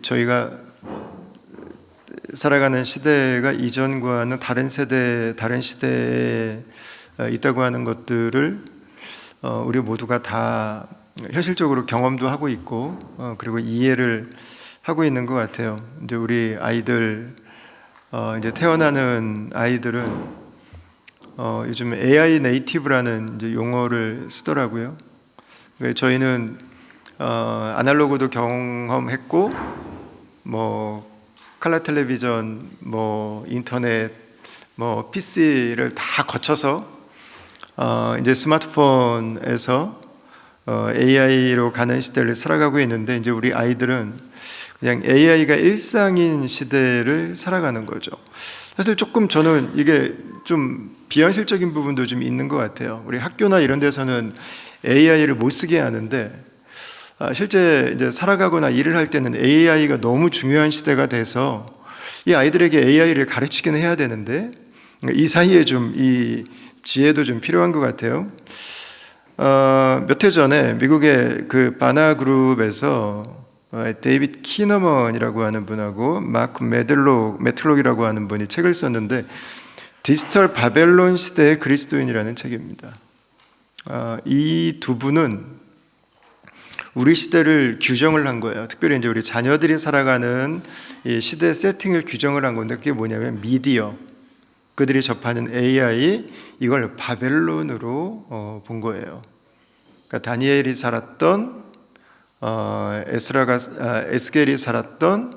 저희가 살아가는 시대가 이전과는 다른 시대에 있다고 하는 것들을 우리 모두가 다 현실적으로 경험도 하고 있고 그리고 이해를 하고 있는 것 같아요. 이제 우리 아이들, 이제 태어나는 아이들은 요즘 AI 네이티브라는 이제 용어를 쓰더라고요. 저희는 아날로그도 경험했고, 컬러 텔레비전, 인터넷, PC를 다 거쳐서 이제 스마트폰에서 AI로 가는 시대를 살아가고 있는데, 이제 우리 아이들은 그냥 AI가 일상인 시대를 살아가는 거죠. 사실 조금 저는 이게 좀 비현실적인 부분도 좀 있는 것 같아요. 우리 학교나 이런 데서는 AI를 못 쓰게 하는데, 실제 이제 살아가거나 일을 할 때는 AI가 너무 중요한 시대가 돼서 이 아이들에게 AI를 가르치긴 해야 되는데, 이 사이에 좀 이 지혜도 좀 필요한 것 같아요. 몇 해 전에 미국의 그 바나 그룹에서 데이빗 키너먼이라고 하는 분하고 마크 메틀록이라고 하는 분이 책을 썼는데, 디지털 바벨론 시대의 그리스도인이라는 책입니다. 이 두 분은 우리 시대를 규정을 한 거예요. 특별히 이제 우리 자녀들이 살아가는 이 시대 세팅을 규정을 한 건데, 그게 뭐냐면 미디어, 그들이 접하는 AI, 이걸 바벨론으로 본 거예요. 그러니까 다니엘이 살았던, 에스겔이 살았던,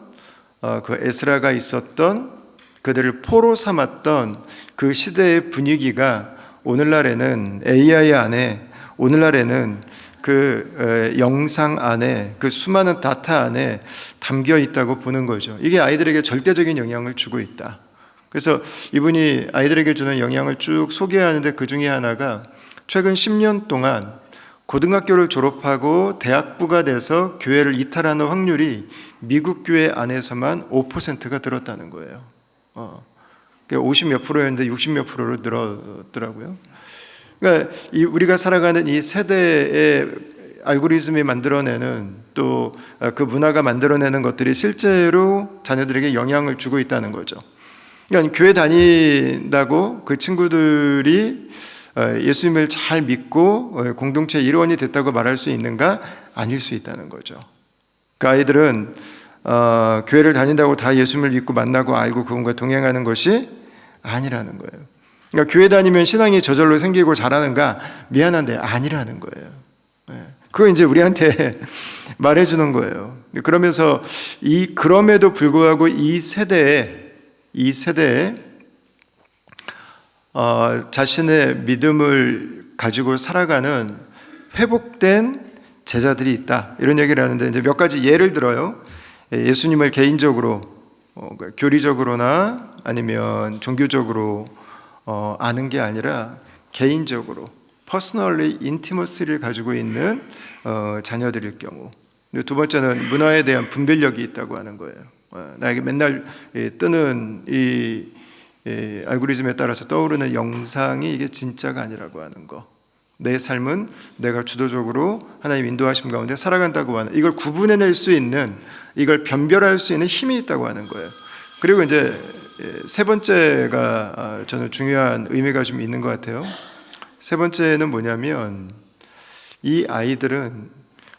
그 에스라가 있었던, 그들을 포로 삼았던 그 시대의 분위기가 오늘날에는 AI 안에, 오늘날에는 그 영상 안에, 그 수많은 다타 안에 담겨 있다고 보는 거죠. 이게 아이들에게 절대적인 영향을 주고 있다. 그래서 이분이 아이들에게 주는 영향을 쭉 소개하는데, 그 중에 하나가 최근 10년 동안 고등학교를 졸업하고 대학부가 돼서 교회를 이탈하는 확률이 미국 교회 안에서만 5%가 늘었다는 거예요. 50몇 프로였는데 60몇 프로로 늘었더라고요. 그러니까 우리가 살아가는 이 세대의 알고리즘이 만들어내는, 또 그 문화가 만들어내는 것들이 실제로 자녀들에게 영향을 주고 있다는 거죠. 그러니까 교회 다닌다고 그 친구들이 예수님을 잘 믿고 공동체의 일원이 됐다고 말할 수 있는가? 아닐 수 있다는 거죠. 그 아이들은 교회를 다닌다고 다 예수님을 믿고 만나고 알고 그분과 동행하는 것이 아니라는 거예요. 그러니까 교회 다니면 신앙이 저절로 생기고 잘하는가? 미안한데 아니라는 거예요. 그거 이제 우리한테 말해주는 거예요. 그러면서 그럼에도 불구하고 이 세대에 자신의 믿음을 가지고 살아가는 회복된 제자들이 있다, 이런 얘기를 하는데, 이제 몇 가지 예를 들어요. 예수님을 개인적으로, 교리적으로나 아니면 종교적으로 아는 게 아니라 개인적으로 퍼스널리 인티머시를 가지고 있는 자녀들일 경우. 두 번째는 문화에 대한 분별력이 있다고 하는 거예요. 나에게 맨날 뜨는 이 알고리즘에 따라서 떠오르는 영상이 이게 진짜가 아니라고 하는 거. 내 삶은 내가 주도적으로 하나님 인도하심 가운데 살아간다고 하는, 이걸 구분해낼 수 있는, 이걸 변별할 수 있는 힘이 있다고 하는 거예요. 그리고 이제 세 번째가 저는 중요한 의미가 좀 있는 것 같아요. 세 번째는 뭐냐면, 이 아이들은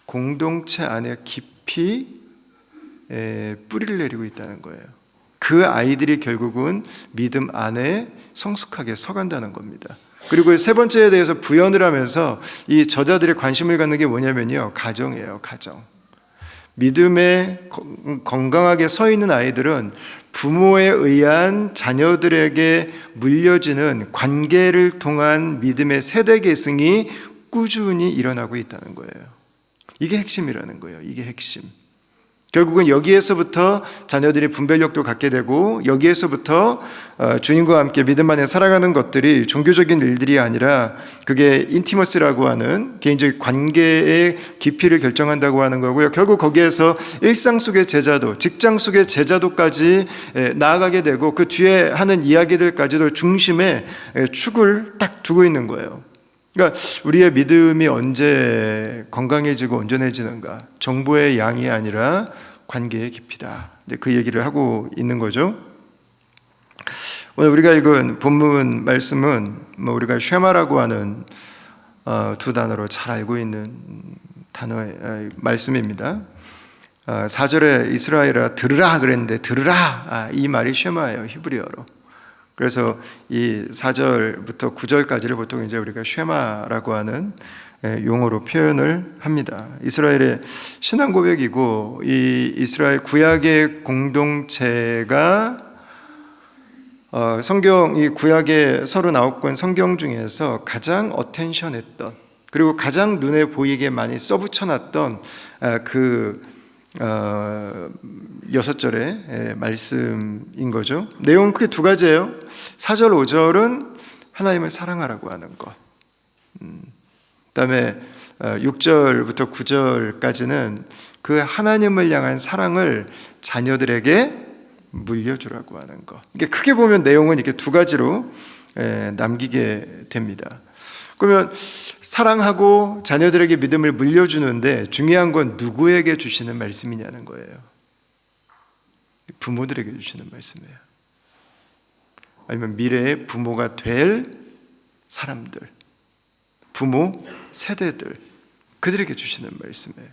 공동체 안에 깊이 뿌리를 내리고 있다는 거예요. 그 아이들이 결국은 믿음 안에 성숙하게 서간다는 겁니다. 그리고 세 번째에 대해서 부연을 하면서 이 저자들이 관심을 갖는 게 뭐냐면요, 가정이에요. 가정. 믿음에 건강하게 서 있는 아이들은 부모에 의한 자녀들에게 물려지는 관계를 통한 믿음의 세대 계승이 꾸준히 일어나고 있다는 거예요. 이게 핵심이라는 거예요. 이게 핵심. 결국은 여기에서부터 자녀들이 분별력도 갖게 되고, 여기에서부터 주님과 함께 믿음 안에 살아가는 것들이 종교적인 일들이 아니라 그게 인티머스라고 하는 개인적인 관계의 깊이를 결정한다고 하는 거고요. 결국 거기에서 일상 속의 제자도, 직장 속의 제자도까지 나아가게 되고, 그 뒤에 하는 이야기들까지도 중심에 축을 딱 두고 있는 거예요. 그러니까 우리의 믿음이 언제 건강해지고 온전해지는가? 정보의 양이 아니라 관계의 깊이다. 이제 그 얘기를 하고 있는 거죠. 오늘 우리가 읽은 본문 말씀은 우리가 쉐마라고 하는 두 단어로 잘 알고 있는 단어의 말씀입니다. 4절에 이스라엘아 들으라 그랬는데 들으라 이 말이 쉐마예요, 히브리어로. 그래서 이 4절부터 9절까지를 보통 이제 우리가 쉐마라고 하는 용어로 표현을 합니다. 이스라엘의 신앙 고백이고 이 이스라엘 구약의 공동체가 성경, 이 구약의 39권 성경 중에서 가장 어텐션했던, 그리고 가장 눈에 보이게 많이 써붙여놨던 그 6절의 말씀인 거죠. 내용은 크게 두 가지예요. 4절, 5절은 하나님을 사랑하라고 하는 것. 그다음에 6절부터 9절까지는 그 하나님을 향한 사랑을 자녀들에게 물려주라고 하는 것. 이게 크게 보면 내용은 이렇게 두 가지로 남기게 됩니다. 그러면 사랑하고 자녀들에게 믿음을 물려주는데 중요한 건 누구에게 주시는 말씀이냐는 거예요. 부모들에게 주시는 말씀이에요. 아니면 미래의 부모가 될 사람들, 부모 세대들, 그들에게 주시는 말씀이에요.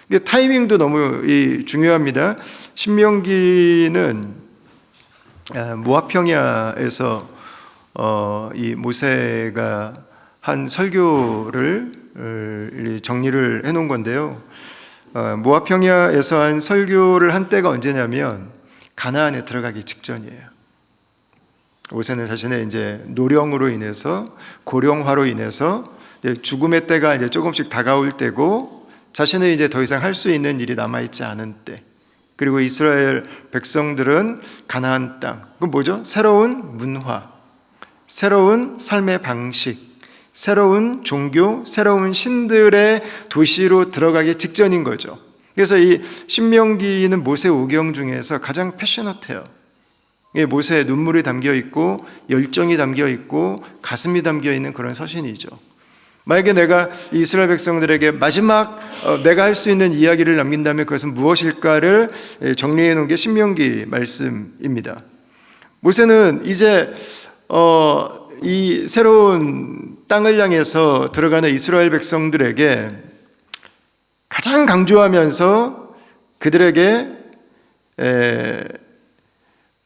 이게 타이밍도 너무 중요합니다. 신명기는 모압 평야에서 이 모세가 한 설교를 정리를 해놓은 건데요. 모압 평야에서 한 설교를 한 때가 언제냐면 가나안에 들어가기 직전이에요. 모세는 자신의 이제 노령으로 인해서, 고령화로 인해서 죽음의 때가 이제 조금씩 다가올 때고, 자신은 이제 더 이상 할 수 있는 일이 남아있지 않은 때, 그리고 이스라엘 백성들은 가나안 땅, 그건 뭐죠? 새로운 문화, 새로운 삶의 방식, 새로운 종교, 새로운 신들의 도시로 들어가기 직전인 거죠. 그래서 이 신명기는 모세 오경 중에서 가장 패셔너트해요. 모세의 눈물이 담겨 있고 열정이 담겨 있고 가슴이 담겨 있는 그런 서신이죠. 만약에 내가 이스라엘 백성들에게 마지막 내가 할 수 있는 이야기를 남긴다면 그것은 무엇일까를 정리해 놓은 게 신명기 말씀입니다. 모세는 이제 이 새로운 땅을 향해서 들어가는 이스라엘 백성들에게 가장 강조하면서 그들에게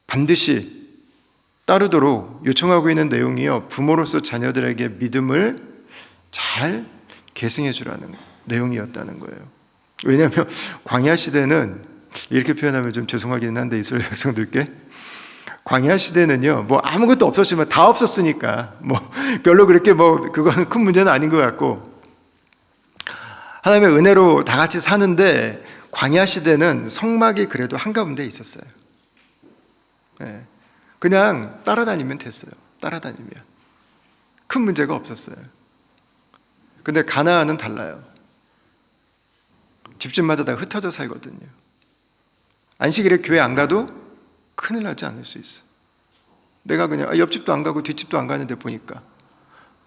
반드시 따르도록 요청하고 있는 내용이요, 부모로서 자녀들에게 믿음을 잘 계승해 주라는 내용이었다는 거예요. 왜냐하면 광야 시대는, 이렇게 표현하면 좀 죄송하긴 한데 이스라엘 백성들께, 광야 시대는요, 뭐 아무것도 없었지만 다 없었으니까 뭐 별로 그렇게 그거는 큰 문제는 아닌 것 같고, 하나님의 은혜로 다 같이 사는데 광야 시대는 성막이 그래도 한가운데 있었어요. 그냥 따라다니면 됐어요. 따라다니면 큰 문제가 없었어요. 근데 가나안은 달라요. 집집마다 다 흩어져 살거든요. 안식일에 교회 안 가도 큰일 나지 않을 수 있어. 내가 그냥 옆집도 안 가고 뒷집도 안 가는데 보니까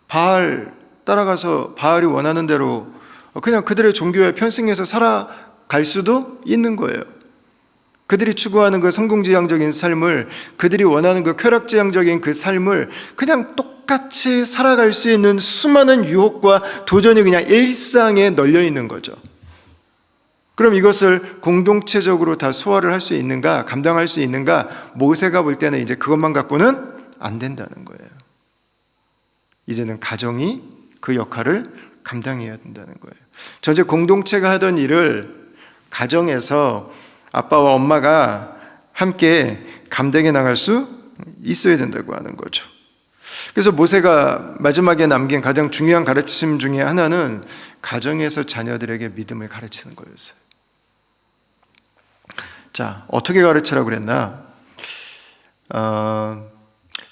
바알 따라가서 바알이 원하는 대로 그냥 그들의 종교에 편승해서 살아갈 수도 있는 거예요. 그들이 추구하는 그 성공지향적인 삶을, 그들이 원하는 그 쾌락지향적인 그 삶을 그냥 똑같이 살아갈 수 있는 수많은 유혹과 도전이 그냥 일상에 널려 있는 거죠. 그럼 이것을 공동체적으로 다 소화를 할 수 있는가, 감당할 수 있는가? 모세가 볼 때는 이제 그것만 갖고는 안 된다는 거예요. 이제는 가정이 그 역할을 감당해야 된다는 거예요. 전체 공동체가 하던 일을 가정에서 아빠와 엄마가 함께 감당해 나갈 수 있어야 된다고 하는 거죠. 그래서 모세가 마지막에 남긴 가장 중요한 가르침 중에 하나는 가정에서 자녀들에게 믿음을 가르치는 거였어요. 자, 어떻게 가르치라고 그랬나?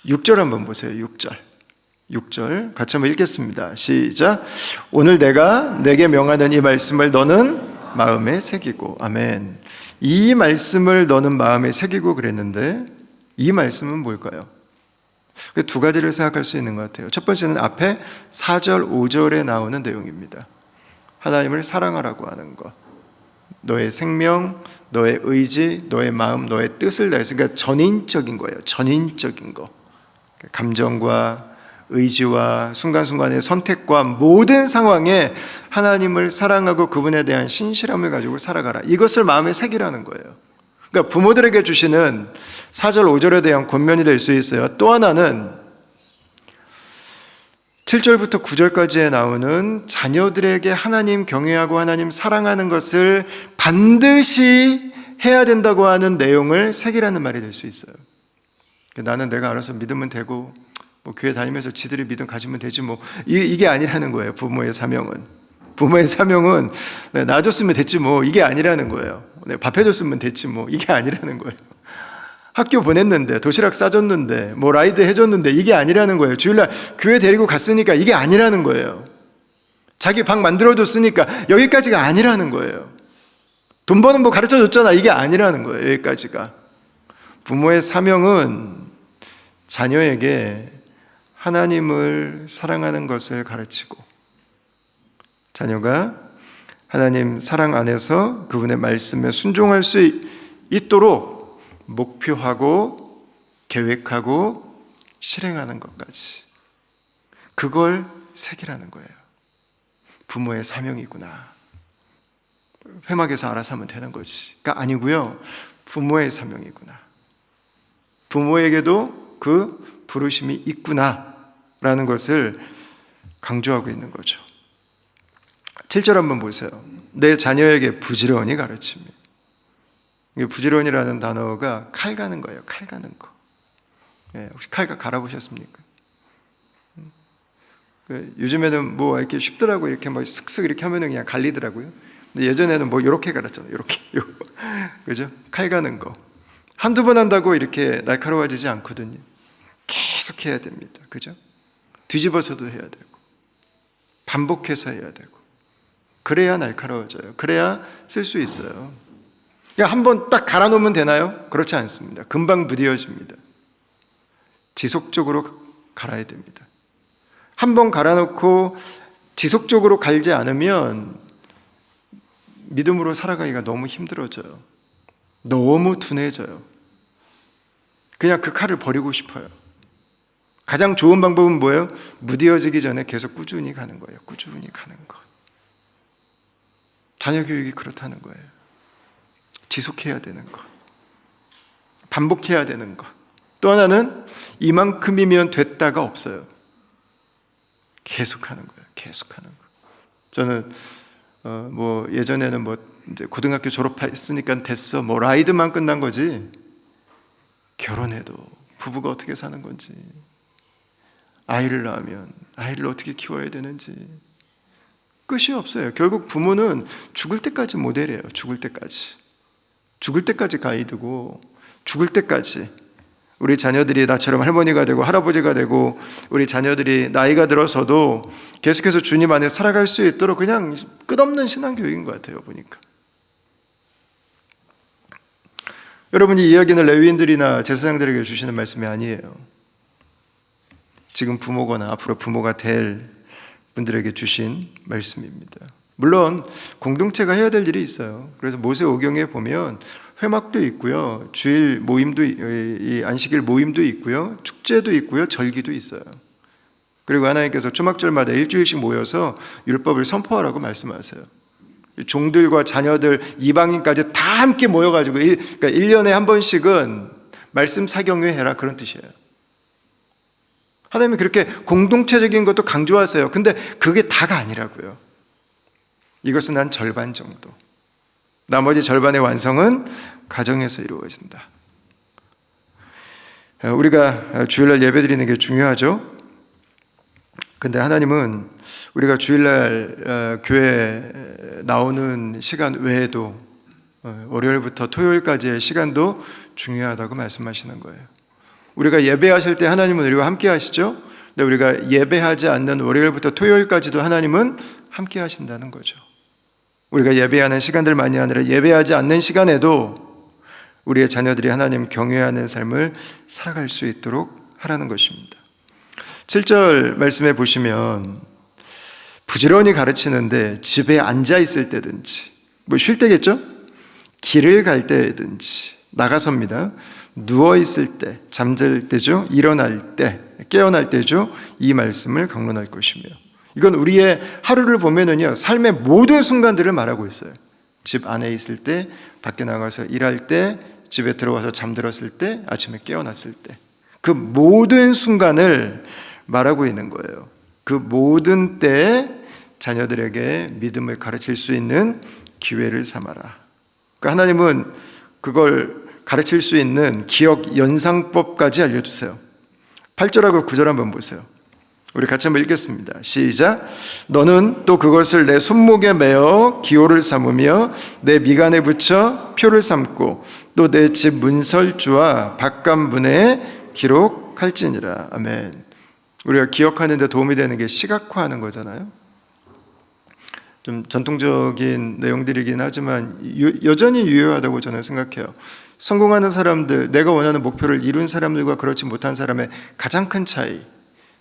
6절 한번 보세요. 6절 같이 한번 읽겠습니다. 시작. 오늘 내가 내게 명하는 이 말씀을 너는 마음에 새기고. 아멘. 이 말씀을 너는 마음에 새기고 그랬는데 이 말씀은 뭘까요? 그 두 가지를 생각할 수 있는 것 같아요. 첫 번째는 앞에 4절, 5절에 나오는 내용입니다. 하나님을 사랑하라고 하는 것. 너의 생명, 너의 의지, 너의 마음, 너의 뜻을 다해서, 그러니까 전인적인 거예요. 전인적인 거. 감정과 의지와 순간순간의 선택과 모든 상황에 하나님을 사랑하고 그분에 대한 신실함을 가지고 살아가라. 이것을 마음에 새기라는 거예요. 그러니까 부모들에게 주시는 4절, 5절에 대한 권면이 될 수 있어요. 또 하나는 7절부터 9절까지에 나오는 자녀들에게 하나님 경외하고 하나님 사랑하는 것을 반드시 해야 된다고 하는 내용을 새기라는 말이 될 수 있어요. 나는 내가 알아서 믿으면 되고 뭐 교회 다니면서 지들이 믿음 가지면 되지 뭐 이게 아니라는 거예요. 부모의 사명은 놔줬으면 됐지 뭐 이게 아니라는 거예요. 밥 해줬으면 됐지 뭐 이게 아니라는 거예요. 학교 보냈는데 도시락 싸줬는데 뭐 라이드 해줬는데 이게 아니라는 거예요. 주일날 교회 데리고 갔으니까 이게 아니라는 거예요. 자기 방 만들어줬으니까 여기까지가 아니라는 거예요. 돈 버는 법 가르쳐줬잖아 이게 아니라는 거예요. 여기까지가. 부모의 사명은 자녀에게 하나님을 사랑하는 것을 가르치고 자녀가 하나님 사랑 안에서 그분의 말씀에 순종할 수 있도록 목표하고 계획하고 실행하는 것까지 그걸 새기라는 거예요. 부모의 사명이구나. 회막에서 알아서 하면 되는 거지가 아니고요. 부모의 사명이구나. 부모에게도 그 부르심이 있구나라는 것을 강조하고 있는 거죠. 7절 한번 보세요. 내 자녀에게 부지런히 가르치며. 부지런이라는 단어가 칼 가는 거예요. 칼 가는 거. 혹시 칼 갈아보셨습니까? 요즘에는 뭐 이렇게 쉽더라고요. 이렇게 뭐 슥슥 이렇게 하면은 그냥 갈리더라고요. 근데 예전에는 뭐 이렇게 갈았잖아요. 이렇게. 그죠? 칼 가는 거. 한두 번 한다고 이렇게 날카로워지지 않거든요. 계속 해야 됩니다. 그죠? 뒤집어서도 해야 되고 반복해서 해야 되고 그래야 날카로워져요. 그래야 쓸 수 있어요. 그냥 한번 딱 갈아놓으면 되나요? 그렇지 않습니다. 금방 무뎌집니다. 지속적으로 갈아야 됩니다. 한번 갈아놓고 지속적으로 갈지 않으면 믿음으로 살아가기가 너무 힘들어져요. 너무 둔해져요. 그냥 그 칼을 버리고 싶어요. 가장 좋은 방법은 뭐예요? 무뎌지기 전에 계속 꾸준히 가는 거예요. 꾸준히 가는 것. 자녀 교육이 그렇다는 거예요. 지속해야 되는 것. 반복해야 되는 것. 또 하나는 이만큼이면 됐다가 없어요. 계속하는 거예요. 계속하는 거. 저는 뭐 예전에는 뭐 이제 고등학교 졸업했으니까 됐어. 뭐 라이드만 끝난 거지. 결혼해도 부부가 어떻게 사는 건지, 아이를 낳으면 아이를 어떻게 키워야 되는지 끝이 없어요. 결국 부모는 죽을 때까지 모델이에요. 죽을 때까지 가이드고 죽을 때까지 우리 자녀들이 나처럼 할머니가 되고 할아버지가 되고 우리 자녀들이 나이가 들어서도 계속해서 주님 안에 살아갈 수 있도록 그냥 끝없는 신앙교육인 것 같아요. 보니까 여러분, 이 이야기는 레위인들이나 제사장들에게 주시는 말씀이 아니에요. 지금 부모거나 앞으로 부모가 될 분들에게 주신 말씀입니다. 물론 공동체가 해야 될 일이 있어요. 그래서 모세오경에 보면 회막도 있고요, 주일 모임도, 이 안식일 모임도 있고요, 축제도 있고요, 절기도 있어요. 그리고 하나님께서 초막절마다 일주일씩 모여서 율법을 선포하라고 말씀하세요. 종들과 자녀들, 이방인까지 다 함께 모여가지고 그러니까 1년에 한 번씩은 말씀 사경회 해라, 그런 뜻이에요. 하나님이 그렇게 공동체적인 것도 강조하세요. 근데 그게 다가 아니라고요. 이것은 한 절반 정도. 나머지 절반의 완성은 가정에서 이루어진다. 우리가 주일날 예배드리는 게 중요하죠. 근데 하나님은 우리가 주일날 교회 나오는 시간 외에도 월요일부터 토요일까지의 시간도 중요하다고 말씀하시는 거예요. 우리가 예배하실 때 하나님은 우리와 함께 하시죠. 근데 우리가 예배하지 않는 월요일부터 토요일까지도 하나님은 함께 하신다는 거죠. 우리가 예배하는 시간들만이 아니라 예배하지 않는 시간에도 우리의 자녀들이 하나님 경외하는 삶을 살아갈 수 있도록 하라는 것입니다. 7절 말씀에 보시면 부지런히 가르치는데 집에 앉아 있을 때든지, 뭐 쉴 때겠죠? 길을 갈 때든지 나가서입니다. 누워 있을 때, 잠잘 때죠. 일어날 때, 깨어날 때죠. 이 말씀을 강론할 것이며, 이건 우리의 하루를 보면은요, 삶의 모든 순간들을 말하고 있어요. 집 안에 있을 때, 밖에 나가서 일할 때, 집에 들어와서 잠들었을 때, 아침에 깨어났을 때, 그 모든 순간을 말하고 있는 거예요. 그 모든 때에 자녀들에게 믿음을 가르칠 수 있는 기회를 삼아라. 그러니까 하나님은 그걸 가르칠 수 있는 기억 연상법까지 알려주세요. 8절하고 9절 한번 보세요. 우리 같이 한번 읽겠습니다. 시작. 너는 또 그것을 내 손목에 매어 기호를 삼으며 내 미간에 붙여 표를 삼고 또 내 집 문설주와 바깥문에 기록할지니라. 아멘. 우리가 기억하는 데 도움이 되는 게 시각화하는 거잖아요. 좀 전통적인 내용들이긴 하지만 여전히 유효하다고 저는 생각해요. 성공하는 사람들, 내가 원하는 목표를 이룬 사람들과 그렇지 못한 사람의 가장 큰 차이,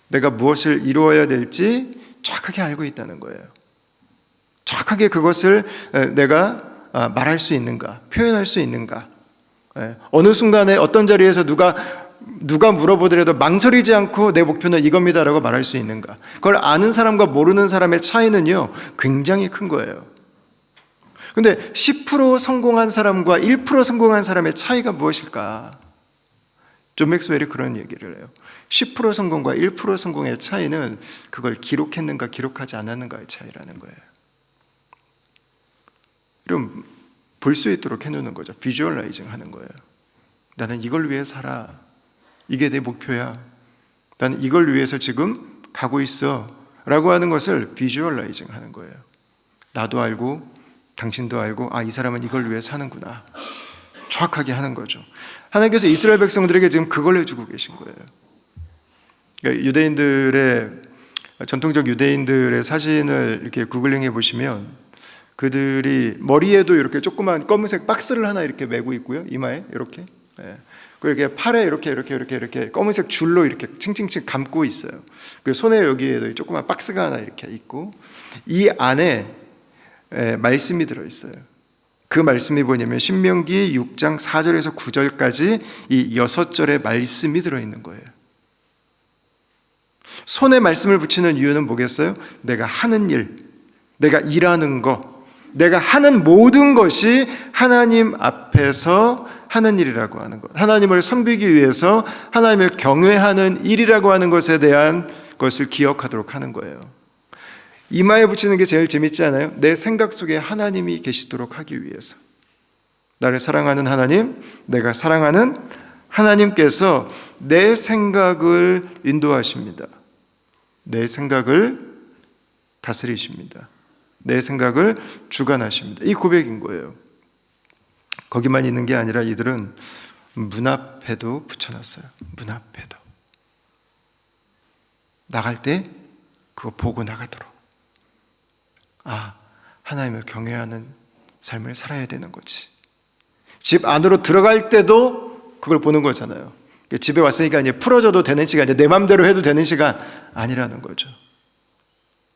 내가 무엇을 이루어야 될지 정확하게 알고 있다는 거예요. 정확하게 그것을 내가 말할 수 있는가, 표현할 수 있는가, 어느 순간에 어떤 자리에서 누가 물어보더라도 망설이지 않고 내 목표는 이겁니다라고 말할 수 있는가. 그걸 아는 사람과 모르는 사람의 차이는요, 굉장히 큰 거예요. 근데 10% 성공한 사람과 1% 성공한 사람의 차이가 무엇일까? 존 맥스웰이 그런 얘기를 해요. 10% 성공과 1% 성공의 차이는 그걸 기록했는가 기록하지 않았는가의 차이라는 거예요. 그럼 볼 수 있도록 해놓는 거죠. 비주얼라이징 하는 거예요. 나는 이걸 위해 살아. 이게 내 목표야. 나는 이걸 위해서 지금 가고 있어. 라고 하는 것을 비주얼라이징 하는 거예요. 나도 알고 당신도 알고, 이 사람은 이걸 위해 사는구나. 정확하게 하는 거죠. 하나님께서 이스라엘 백성들에게 지금 그걸 해주고 계신 거예요. 그러니까 유대인들의, 전통적 유대인들의 사진을 이렇게 구글링해 보시면 그들이 머리에도 이렇게 조그만 검은색 박스를 하나 이렇게 메고 있고요. 이마에 이렇게. 그리고 이렇게 팔에 이렇게 검은색 줄로 이렇게 칭칭칭 감고 있어요. 그리고 손에 여기에도 조그만 박스가 하나 이렇게 있고, 이 안에 말씀이 들어있어요. 그 말씀이 뭐냐면 신명기 6장 4절에서 9절까지 이 6절의 말씀이 들어있는 거예요. 손에 말씀을 붙이는 이유는 뭐겠어요? 내가 하는 일, 내가 일하는 것, 내가 하는 모든 것이 하나님 앞에서 하는 일이라고 하는 것, 하나님을 섬기기 위해서 하나님을 경외하는 일이라고 하는 것에 대한 것을 기억하도록 하는 거예요. 이마에 붙이는 게 제일 재밌지 않아요? 내 생각 속에 하나님이 계시도록 하기 위해서. 나를 사랑하는 하나님, 내가 사랑하는 하나님께서 내 생각을 인도하십니다. 내 생각을 다스리십니다. 내 생각을 주관하십니다. 이 고백인 거예요. 거기만 있는 게 아니라 이들은 문 앞에도 붙여놨어요. 문 앞에도. 나갈 때 그거 보고 나가도록. 하나님을 경외하는 삶을 살아야 되는 거지. 집 안으로 들어갈 때도 그걸 보는 거잖아요. 집에 왔으니까 이제 풀어줘도 되는 시간, 이제 내 맘대로 해도 되는 시간 아니라는 거죠.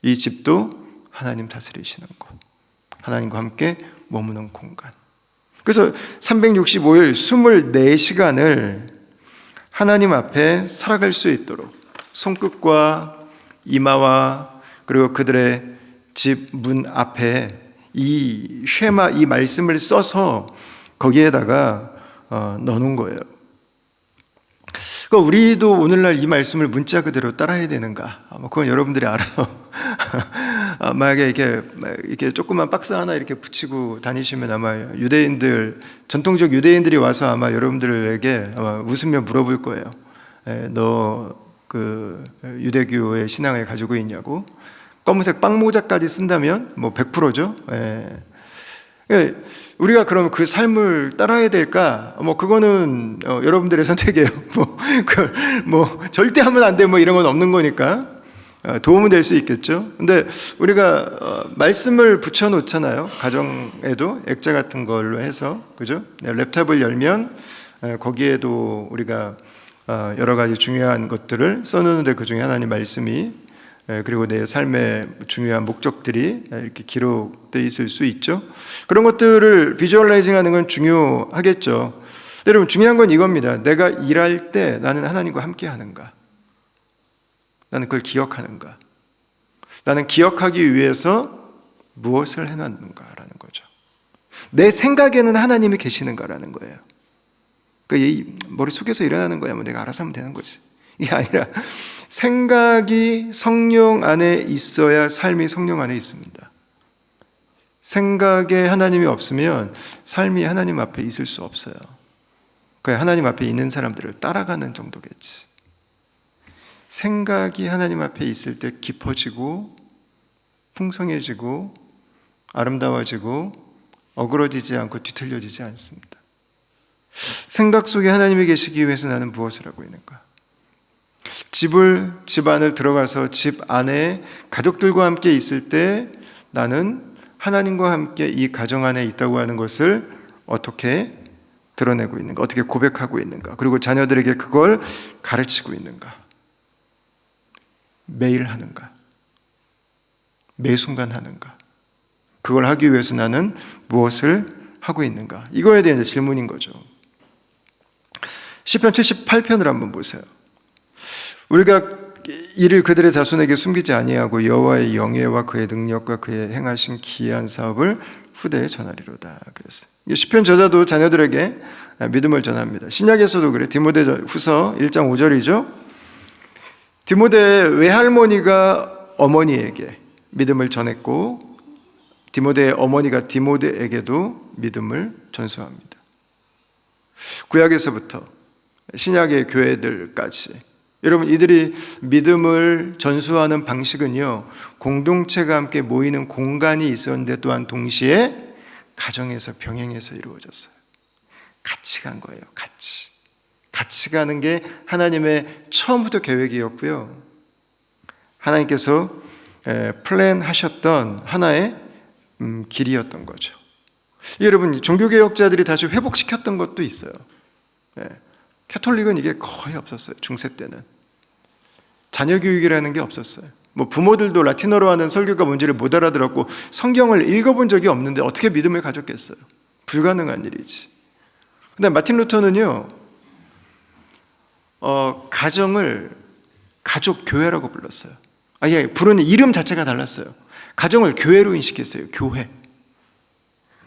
이 집도 하나님 다스리시는 곳, 하나님과 함께 머무는 공간. 그래서 365일 24시간을 하나님 앞에 살아갈 수 있도록 손끝과 이마와 그리고 그들의 집 문 앞에 이 쉐마, 이 말씀을 써서 거기에다가 넣어놓은 거예요. 그러니까 우리도 오늘날 이 말씀을 문자 그대로 따라야 되는가? 그건 여러분들이 알아서 만약에 이렇게 조그만 박스 하나 이렇게 붙이고 다니시면 아마 유대인들, 전통적 유대인들이 와서 아마 여러분들에게 아마 웃으며 물어볼 거예요. 너 그 유대교의 신앙을 가지고 있냐고. 검은색 빵모자까지 쓴다면 뭐 100%죠. 우리가 그럼 그 삶을 따라야 될까? 그거는 여러분들의 선택이에요. 절대 하면 안 돼. 이런 건 없는 거니까 도움은 될 수 있겠죠. 근데 우리가 말씀을 붙여놓잖아요. 가정에도 액자 같은 걸로 해서, 그죠? 랩탑을 열면 거기에도 우리가 여러 가지 중요한 것들을 써놓는데 그 중에 하나님 말씀이 그리고 내 삶의 중요한 목적들이 이렇게 기록되어 있을 수 있죠. 그런 것들을 비주얼라이징 하는 건 중요하겠죠. 여러분 중요한 건 이겁니다. 내가 일할 때 나는 하나님과 함께 하는가? 나는 그걸 기억하는가? 나는 기억하기 위해서 무엇을 해놨는가라는 거죠. 내 생각에는 하나님이 계시는가라는 거예요. 이 머릿속에서 일어나는 거야. 뭐 내가 알아서 하면 되는 거지. 이게 아니라 생각이 성령 안에 있어야 삶이 성령 안에 있습니다. 생각에 하나님이 없으면 삶이 하나님 앞에 있을 수 없어요. 그냥 하나님 앞에 있는 사람들을 따라가는 정도겠지. 생각이 하나님 앞에 있을 때 깊어지고 풍성해지고 아름다워지고 어그러지지 않고 뒤틀려지지 않습니다. 생각 속에 하나님이 계시기 위해서 나는 무엇을 하고 있는가? 집 안을 들어가서 집 안에 가족들과 함께 있을 때 나는 하나님과 함께 이 가정 안에 있다고 하는 것을 어떻게 드러내고 있는가? 어떻게 고백하고 있는가? 그리고 자녀들에게 그걸 가르치고 있는가? 매일 하는가? 매 순간 하는가? 그걸 하기 위해서 나는 무엇을 하고 있는가? 이거에 대한 질문인 거죠. 시편 78편을 한번 보세요. 우리가 이를 그들의 자손에게 숨기지 아니하고 여호와의 영예와 그의 능력과 그의 행하신 기이한 사업을 후대에 전하리로다. 그랬어요. 시편 저자도 자녀들에게 믿음을 전합니다. 신약에서도 그래. 디모데후서 1장 5절이죠. 디모데의 외할머니가 어머니에게 믿음을 전했고 디모데의 어머니가 디모데에게도 믿음을 전수합니다. 구약에서부터 신약의 교회들까지 여러분 이들이 믿음을 전수하는 방식은요, 공동체가 함께 모이는 공간이 있었는데 또한 동시에 가정에서 병행해서 이루어졌어요. 같이 간 거예요. 같이 가는 게 하나님의 처음부터 계획이었고요, 하나님께서 플랜하셨던 하나의 길이었던 거죠. 여러분 종교개혁자들이 다시 회복시켰던 것도 있어요. 캐톨릭은 이게 거의 없었어요. 중세 때는 자녀교육이라는 게 없었어요. 뭐 부모들도 라틴어로 하는 설교가 뭔지를 못 알아들었고 성경을 읽어본 적이 없는데 어떻게 믿음을 가졌겠어요? 불가능한 일이지. 근데 마틴 루터는요, 가정을 가족교회라고 불렀어요. 아예 부르는 이름 자체가 달랐어요. 가정을 교회로 인식했어요. 교회.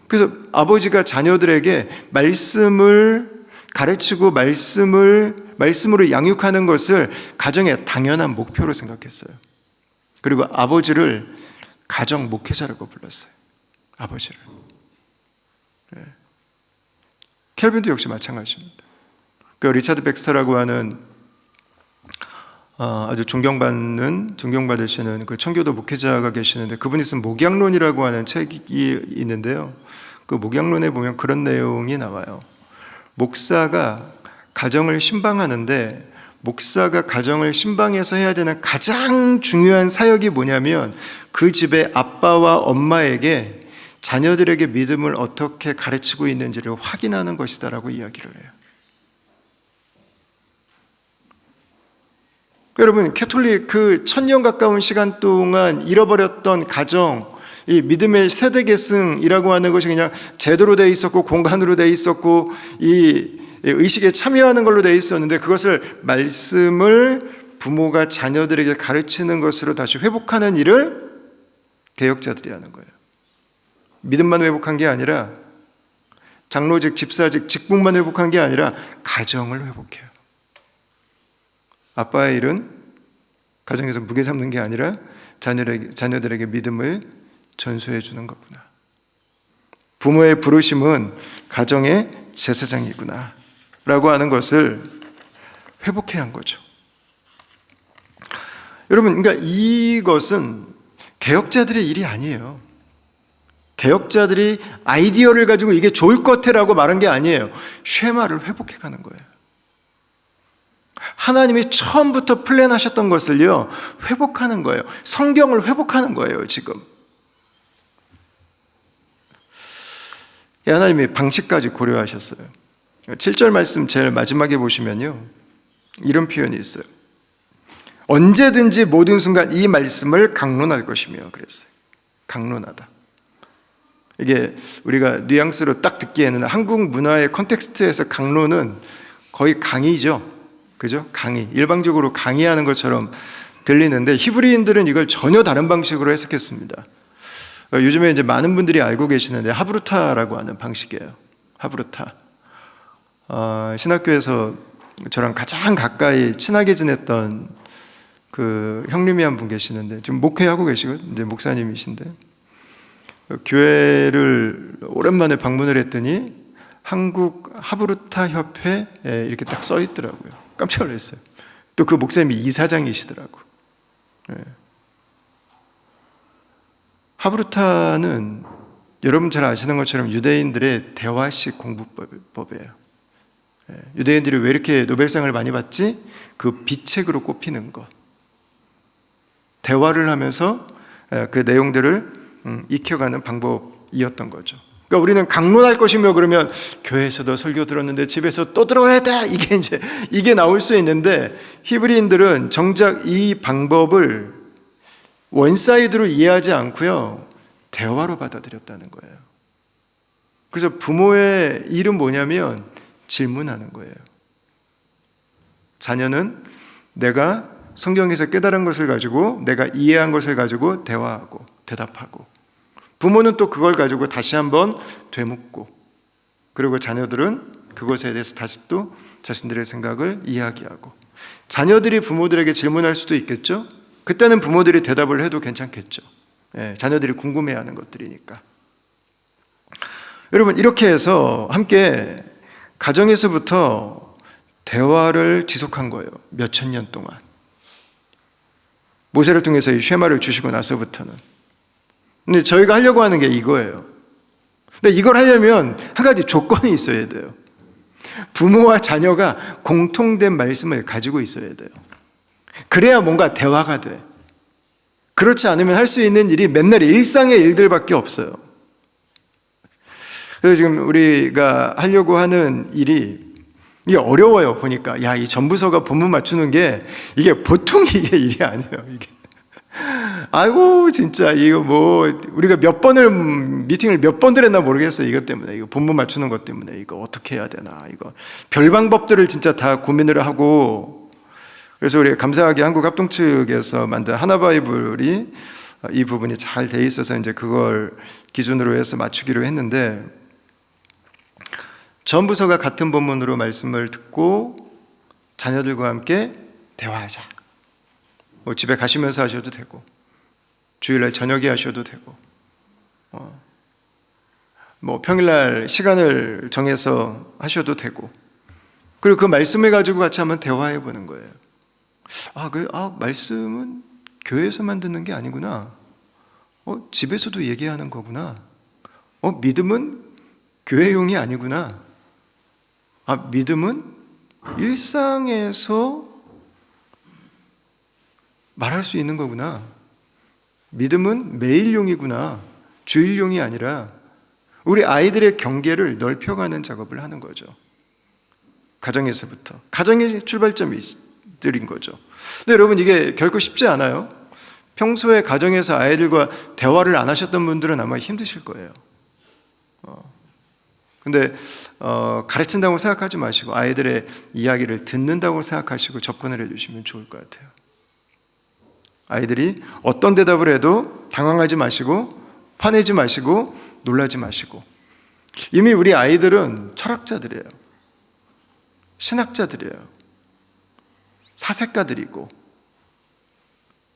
그래서 아버지가 자녀들에게 말씀을 가르치고 말씀으로 양육하는 것을 가정의 당연한 목표로 생각했어요. 그리고 아버지를 가정 목회자라고 불렀어요. 아버지를. 켈빈도 역시 마찬가지입니다. 그 리차드 백스터라고 하는 아주 존경받으시는 그 청교도 목회자가 계시는데, 그분이 쓴 목양론이라고 하는 책이 있는데요. 그 목양론에 보면 그런 내용이 나와요. 목사가 가정을 신방하는데, 목사가 가정을 신방해서 해야 되는 가장 중요한 사역이 뭐냐면 그 집의 아빠와 엄마에게 자녀들에게 믿음을 어떻게 가르치고 있는지를 확인하는 것이다라고 이야기를 해요. 여러분, 캐톨릭 그 1000년 가까운 시간 동안 잃어버렸던 가정, 이 믿음의 세대 계승이라고 하는 것이 그냥 제도로 되어 있었고 공간으로 되어 있었고 이 의식에 참여하는 걸로 되어 있었는데, 그것을 말씀을 부모가 자녀들에게 가르치는 것으로 다시 회복하는 일을 개혁자들이 하는 거예요. 믿음만 회복한 게 아니라, 장로직, 집사직, 직분만 회복한 게 아니라 가정을 회복해요. 아빠의 일은 가정에서 무게 삼는 게 아니라 자녀들에게 믿음을 전수해 주는 거구나. 부모의 부르심은 가정의 제사장이구나 라고 하는 것을 회복해야 한 거죠. 여러분, 그러니까 이것은 개혁자들의 일이 아니에요. 개혁자들이 아이디어를 가지고 이게 좋을 것 같아라고 말한 게 아니에요. 쉐마를 회복해 가는 거예요. 하나님이 처음부터 플랜하셨던 것을요, 회복하는 거예요. 성경을 회복하는 거예요, 지금. 하나님이 방식까지 고려하셨어요. 7절 말씀 제일 마지막에 보시면요, 이런 표현이 있어요. 언제든지 모든 순간 이 말씀을 강론할 것이며 그랬어요. 강론하다. 이게 우리가 뉘앙스로 딱 듣기에는 한국 문화의 컨텍스트에서 강론은 거의 강의죠. 그죠? 강의. 일방적으로 강의하는 것처럼 들리는데 히브리인들은 이걸 전혀 다른 방식으로 해석했습니다. 요즘에 이제 많은 분들이 알고 계시는데 하브루타라고 하는 방식이에요. 하브루타. 신학교에서 저랑 가장 가까이 친하게 지냈던 그 형님이 한 분 계시는데 지금 목회하고 계시고 이제 목사님이신데 교회를 오랜만에 방문을 했더니 한국 하브루타 협회에 이렇게 딱 써 있더라고요. 깜짝 놀랐어요. 또 그 목사님이 이사장이시더라고. 하브루타는 여러분 잘 아시는 것처럼 유대인들의 대화식 공부법이에요. 유대인들이 왜 이렇게 노벨상을 많이 받지? 그 비책으로 꼽히는 것. 대화를 하면서 그 내용들을 익혀가는 방법이었던 거죠. 그러니까 우리는 강론할 것이며 그러면 교회에서도 설교 들었는데 집에서 또 들어야 돼. 이게 나올 수 있는데 히브리인들은 정작 이 방법을 원사이드로 이해하지 않고요. 대화로 받아들였다는 거예요. 그래서 부모의 일은 뭐냐면 질문하는 거예요. 자녀는 내가 성경에서 깨달은 것을 가지고 내가 이해한 것을 가지고 대화하고 대답하고 부모는 또 그걸 가지고 다시 한번 되묻고 그리고 자녀들은 그것에 대해서 다시 또 자신들의 생각을 이야기하고 자녀들이 부모들에게 질문할 수도 있겠죠. 그때는 부모들이 대답을 해도 괜찮겠죠. 자녀들이 궁금해하는 것들이니까. 여러분 이렇게 해서 함께 가정에서부터 대화를 지속한 거예요. 몇천 년 동안. 모세를 통해서 이 쉐마를 주시고 나서부터는. 근데 저희가 하려고 하는 게 이거예요. 근데 이걸 하려면 한 가지 조건이 있어야 돼요. 부모와 자녀가 공통된 말씀을 가지고 있어야 돼요. 그래야 뭔가 대화가 돼. 그렇지 않으면 할 수 있는 일이 맨날 일상의 일들밖에 없어요. 그래서 지금 우리가 하려고 하는 일이 이게 어려워요. 보니까 이 전부서가 본문 맞추는 게 이게 보통 이게 일이 아니에요. 이게 아이고 진짜 이거 뭐 우리가 미팅을 몇 번을 했나 모르겠어요. 이것 때문에 이거 본문 맞추는 것 때문에 이거 어떻게 해야 되나 이거 별 방법들을 진짜 다 고민을 하고 그래서 우리 감사하게 한국 합동 측에서 만든 하나바이블이 이 부분이 잘 돼 있어서 이제 그걸 기준으로 해서 맞추기로 했는데 전부서가 같은 본문으로 말씀을 듣고 자녀들과 함께 대화하자. 뭐 집에 가시면서 하셔도 되고 주일날 저녁에 하셔도 되고 뭐 평일날 시간을 정해서 하셔도 되고 그리고 그 말씀을 가지고 같이 한번 대화해 보는 거예요. 말씀은 교회에서만 듣는 게 아니구나. 집에서도 얘기하는 거구나. 믿음은 교회용이 아니구나. 믿음은 일상에서 말할 수 있는 거구나. 믿음은 매일용이구나. 주일용이 아니라 우리 아이들의 경계를 넓혀가는 작업을 하는 거죠. 가정에서부터. 가정의 출발점들인 거죠. 근데 여러분 이게 결코 쉽지 않아요. 평소에 가정에서 아이들과 대화를 안 하셨던 분들은 아마 힘드실 거예요. 근데 가르친다고 생각하지 마시고 아이들의 이야기를 듣는다고 생각하시고 접근을 해주시면 좋을 것 같아요. 아이들이 어떤 대답을 해도 당황하지 마시고 화내지 마시고 놀라지 마시고 이미 우리 아이들은 철학자들이에요. 신학자들이에요. 사색가들이고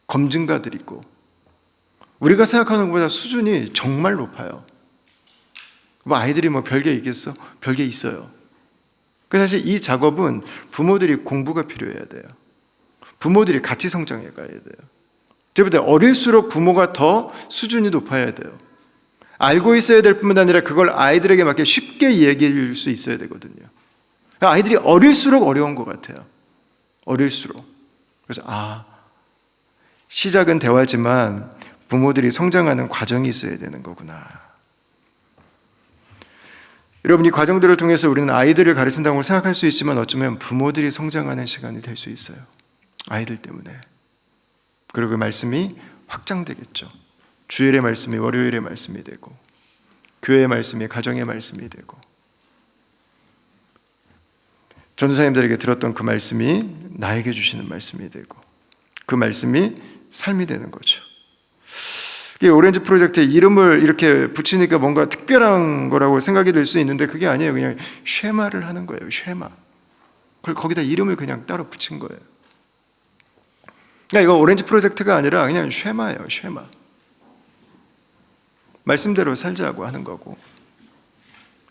검증가들이고 우리가 생각하는 것보다 수준이 정말 높아요. 뭐 아이들이 뭐 별게 있겠어? 별게 있어요. 그래서 사실 이 작업은 부모들이 공부가 필요해야 돼요. 부모들이 같이 성장해 가야 돼요. 저보다 어릴수록 부모가 더 수준이 높아야 돼요. 알고 있어야 될 뿐만 아니라 그걸 아이들에게 맞게 쉽게 얘기해 줄 수 있어야 되거든요. 아이들이 어릴수록 어려운 것 같아요. 어릴수록. 그래서 시작은 대화지만 부모들이 성장하는 과정이 있어야 되는 거구나. 여러분, 이 과정들을 통해서 우리는 아이들을 가르친다고 생각할 수 있지만 어쩌면 부모들이 성장하는 시간이 될 수 있어요. 아이들 때문에. 그리고 그 말씀이 확장되겠죠. 주일의 말씀이 월요일의 말씀이 되고, 교회의 말씀이 가정의 말씀이 되고, 전도사님들에게 들었던 그 말씀이 나에게 주시는 말씀이 되고, 그 말씀이 삶이 되는 거죠. 이 오렌지 프로젝트의 이름을 이렇게 붙이니까 뭔가 특별한 거라고 생각이 들 수 있는데 그게 아니에요. 그냥 쉐마를 하는 거예요. 쉐마. 그걸 거기다 이름을 그냥 따로 붙인 거예요. 그러니까 이거 오렌지 프로젝트가 아니라 그냥 쉐마예요. 쉐마. 말씀대로 살자고 하는 거고,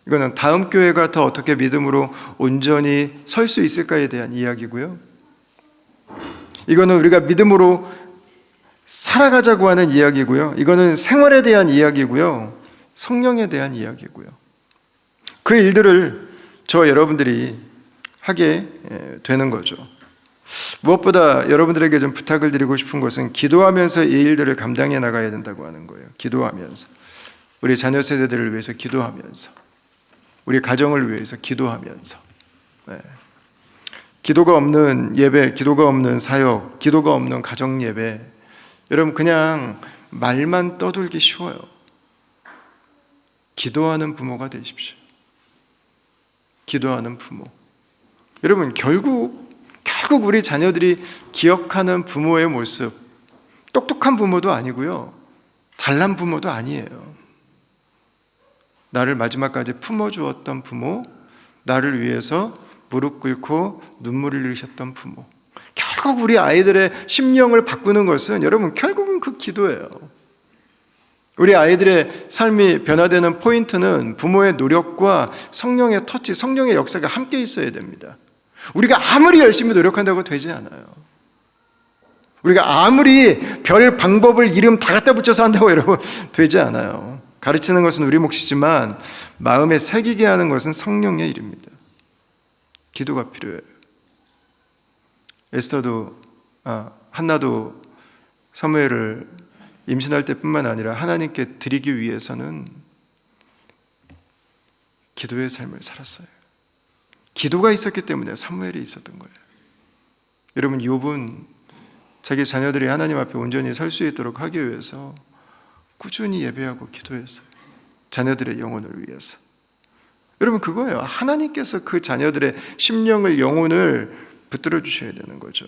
이거는 다음 교회가 더 어떻게 믿음으로 온전히 설 수 있을까에 대한 이야기고요. 이거는 우리가 믿음으로 살아가자고 하는 이야기고요. 이거는 생활에 대한 이야기고요. 성령에 대한 이야기고요. 그 일들을 저 여러분들이 하게 되는 거죠. 무엇보다 여러분들에게 좀 부탁을 드리고 싶은 것은 기도하면서 이 일들을 감당해 나가야 된다고 하는 거예요. 기도하면서. 우리 자녀 세대들을 위해서 기도하면서. 우리 가정을 위해서 기도하면서. 네. 기도가 없는 예배, 기도가 없는 사역, 기도가 없는 가정 예배, 여러분 그냥 말만 떠들기 쉬워요. 기도하는 부모가 되십시오. 기도하는 부모. 여러분 결국 우리 자녀들이 기억하는 부모의 모습, 똑똑한 부모도 아니고요, 잘난 부모도 아니에요. 나를 마지막까지 품어주었던 부모, 나를 위해서 무릎 꿇고 눈물을 흘리셨던 부모. 결국 우리 아이들의 심령을 바꾸는 것은 여러분 결국은 그 기도예요. 우리 아이들의 삶이 변화되는 포인트는 부모의 노력과 성령의 터치, 성령의 역사가 함께 있어야 됩니다. 우리가 아무리 열심히 노력한다고 되지 않아요. 우리가 아무리 별 방법을 이름 다 갖다 붙여서 한다고 여러분 되지 않아요. 가르치는 것은 우리 몫이지만 마음에 새기게 하는 것은 성령의 일입니다. 기도가 필요해요. 에스더도 한나도 사무엘을 임신할 때뿐만 아니라 하나님께 드리기 위해서는 기도의 삶을 살았어요. 기도가 있었기 때문에 사무엘이 있었던 거예요. 여러분 욥은 자기 자녀들이 하나님 앞에 온전히 설 수 있도록 하기 위해서 꾸준히 예배하고 기도했어요. 자녀들의 영혼을 위해서. 여러분 그거예요. 하나님께서 그 자녀들의 심령을, 영혼을 붙들어 주셔야 되는 거죠.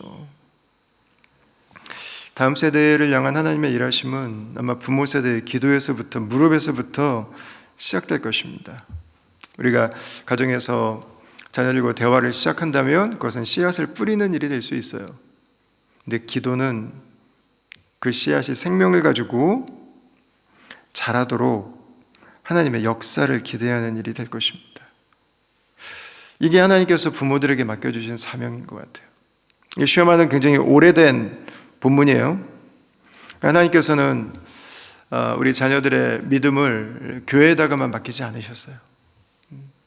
다음 세대를 향한 하나님의 일하심은 아마 부모 세대의 기도에서부터, 무릎에서부터 시작될 것입니다. 우리가 가정에서 자녀들과 대화를 시작한다면 그것은 씨앗을 뿌리는 일이 될 수 있어요. 근데 기도는 그 씨앗이 생명을 가지고 자라도록 하나님의 역사를 기대하는 일이 될 것입니다. 이게 하나님께서 부모들에게 맡겨주신 사명인 것 같아요. 쉐마는 굉장히 오래된 본문이에요. 하나님께서는 우리 자녀들의 믿음을 교회에다가만 맡기지 않으셨어요.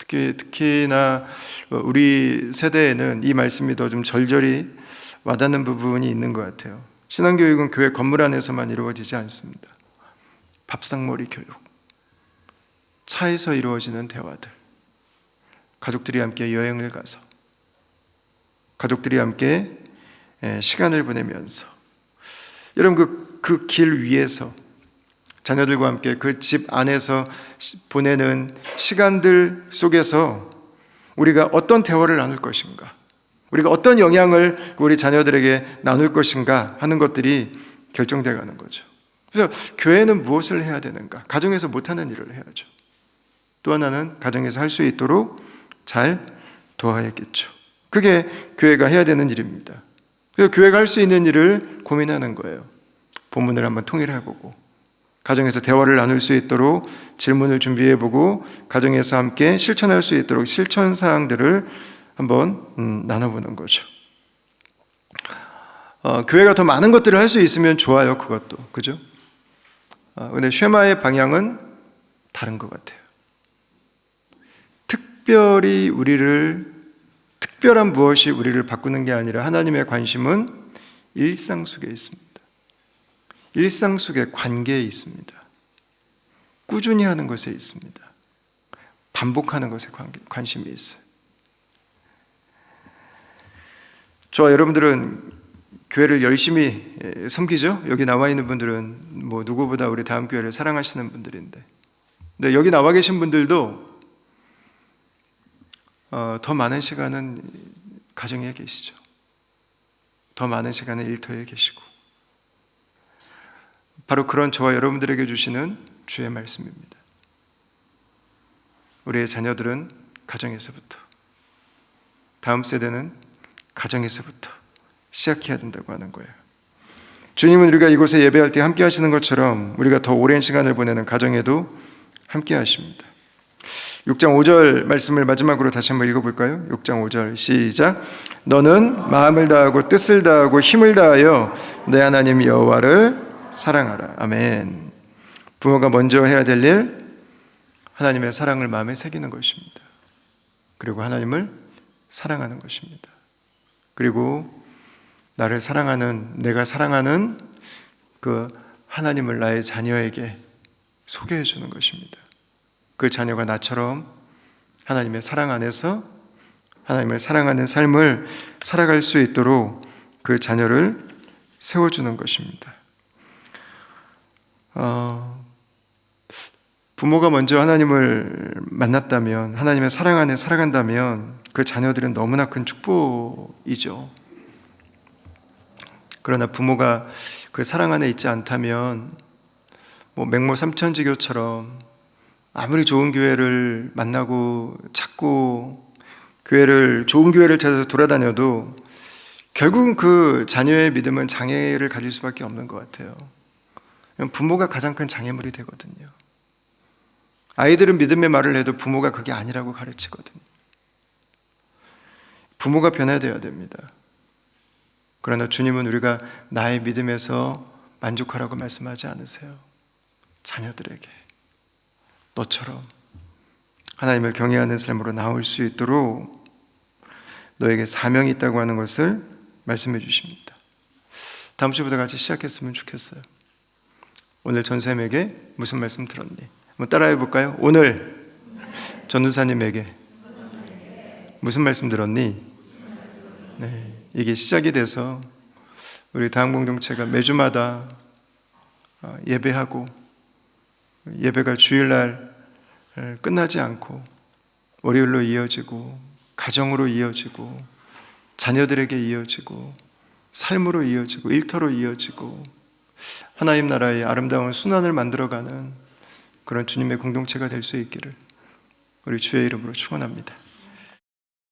특히나 우리 세대에는 이 말씀이 더 좀 절절히 와닿는 부분이 있는 것 같아요. 신앙교육은 교회 건물 안에서만 이루어지지 않습니다. 밥상머리 교육, 차에서 이루어지는 대화들, 가족들이 함께 여행을 가서, 가족들이 함께 시간을 보내면서, 여러분 그 길 위에서 자녀들과 함께 그 집 안에서 보내는 시간들 속에서 우리가 어떤 대화를 나눌 것인가, 우리가 어떤 영향을 우리 자녀들에게 나눌 것인가 하는 것들이 결정되어 가는 거죠. 그래서 교회는 무엇을 해야 되는가? 가정에서 못하는 일을 해야죠. 또 하나는 가정에서 할 수 있도록 잘 도와야겠죠. 그게 교회가 해야 되는 일입니다. 그래서 교회가 할 수 있는 일을 고민하는 거예요. 본문을 한번 통일해보고, 가정에서 대화를 나눌 수 있도록 질문을 준비해보고, 가정에서 함께 실천할 수 있도록 실천 사항들을 한번 나눠보는 거죠. 교회가 더 많은 것들을 할 수 있으면 좋아요. 그것도, 그죠? 근데 쉐마의 방향은 다른 것 같아요. 특별한 무엇이 우리를 바꾸는 게 아니라 하나님의 관심은 일상 속에 있습니다. 일상 속에 관계에 있습니다. 꾸준히 하는 것에 있습니다. 반복하는 것에 관심이 있어요. 저와 여러분들은 교회를 열심히 섬기죠. 여기 나와 있는 분들은 뭐 누구보다 우리 다음교회를 사랑하시는 분들인데, 근데 여기 나와 계신 분들도 더 많은 시간은 가정에 계시죠. 더 많은 시간은 일터에 계시고, 바로 그런 저와 여러분들에게 주시는 주의 말씀입니다. 우리의 자녀들은 가정에서부터, 다음 세대는 가정에서부터 시작해야 된다고 하는 거예요. 주님은 우리가 이곳에 예배할 때 함께 하시는 것처럼 우리가 더 오랜 시간을 보내는 가정에도 함께 하십니다. 6장 5절 말씀을 마지막으로 다시 한번 읽어볼까요? 6장 5절 시작. 너는 마음을 다하고 뜻을 다하고 힘을 다하여 내 하나님 여호와를 사랑하라. 아멘. 부모가 먼저 해야 될 일, 하나님의 사랑을 마음에 새기는 것입니다. 그리고 하나님을 사랑하는 것입니다. 그리고 나를 사랑하는, 내가 사랑하는 그 하나님을 나의 자녀에게 소개해 주는 것입니다. 그 자녀가 나처럼 하나님의 사랑 안에서 하나님을 사랑하는 삶을 살아갈 수 있도록 그 자녀를 세워주는 것입니다. 부모가 먼저 하나님을 만났다면, 하나님의 사랑 안에 살아간다면 그 자녀들은 너무나 큰 축복이죠. 그러나 부모가 그 사랑 안에 있지 않다면 뭐 맹모 삼천지교처럼 아무리 좋은 교회를 만나고 찾고 좋은 교회를 찾아서 돌아다녀도 결국은 그 자녀의 믿음은 장애를 가질 수밖에 없는 것 같아요. 부모가 가장 큰 장애물이 되거든요. 아이들은 믿음의 말을 해도 부모가 그게 아니라고 가르치거든요. 부모가 변화되어야 됩니다. 그러나 주님은 우리가 나의 믿음에서 만족하라고 말씀하지 않으세요. 자녀들에게 너처럼 하나님을 경외하는 삶으로 나올 수 있도록 너에게 사명이 있다고 하는 것을 말씀해 주십니다. 다음 주부터 같이 시작했으면 좋겠어요. 오늘 전쌤에게 무슨 말씀 들었니? 한번 따라해 볼까요? 오늘 전도사님에게 무슨 말씀 들었니? 네, 이게 시작이 돼서 우리 다음 공동체가 매주마다 예배하고, 예배가 주일날 끝나지 않고 월요일로 이어지고 가정으로 이어지고 자녀들에게 이어지고 삶으로 이어지고 일터로 이어지고 하나님 나라의 아름다운 순환을 만들어가는 그런 주님의 공동체가 될 수 있기를 우리 주의 이름으로 축원합니다.